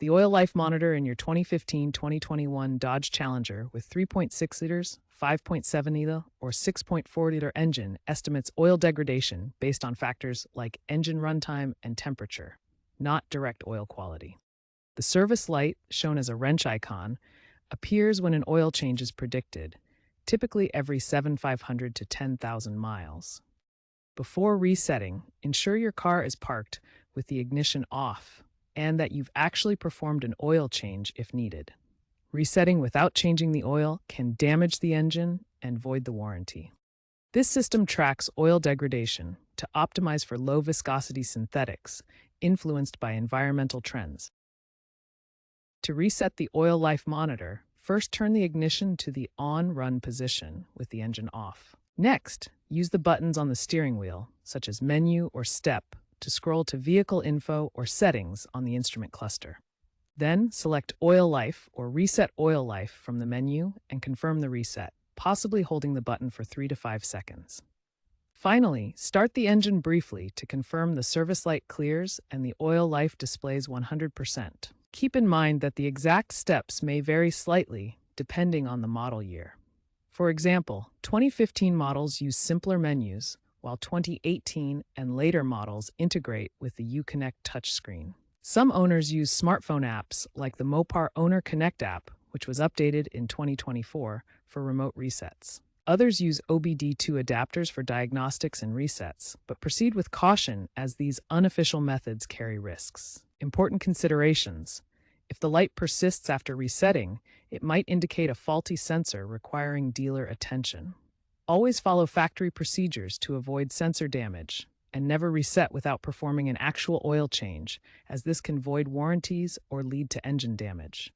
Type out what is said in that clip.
The oil life monitor in your 2015-2021 Dodge Challenger with 3.6 liters, 5.7 liter, or 6.4 liter engine estimates oil degradation based on factors like engine runtime and temperature, not direct oil quality. The service light, shown as a wrench icon, appears when an oil change is predicted, typically every 7,500 to 10,000 miles. Before resetting, ensure your car is parked with the ignition off and that you've actually performed an oil change if needed. Resetting without changing the oil can damage the engine and void the warranty. This system tracks oil degradation to optimize for low-viscosity synthetics influenced by environmental trends. To reset the oil life monitor, first turn the ignition to the on-run position with the engine off. Next, use the buttons on the steering wheel, such as menu or step, to scroll to vehicle info or settings on the instrument cluster. Then select Oil Life or Reset Oil Life from the menu and confirm the reset, possibly holding the button for 3 to 5 seconds. Finally, start the engine briefly to confirm the service light clears and the oil life displays 100%. Keep in mind that the exact steps may vary slightly depending on the model year. For example, 2015 models use simpler menus, while 2018 and later models integrate with the Uconnect touchscreen. Some owners use smartphone apps like the Mopar Owner Connect app, which was updated in 2024 for remote resets. Others use OBD2 adapters for diagnostics and resets, but proceed with caution as these unofficial methods carry risks. Important considerations. If the light persists after resetting, it might indicate a faulty sensor requiring dealer attention. Always follow factory procedures to avoid sensor damage, and never reset without performing an actual oil change, as this can void warranties or lead to engine damage.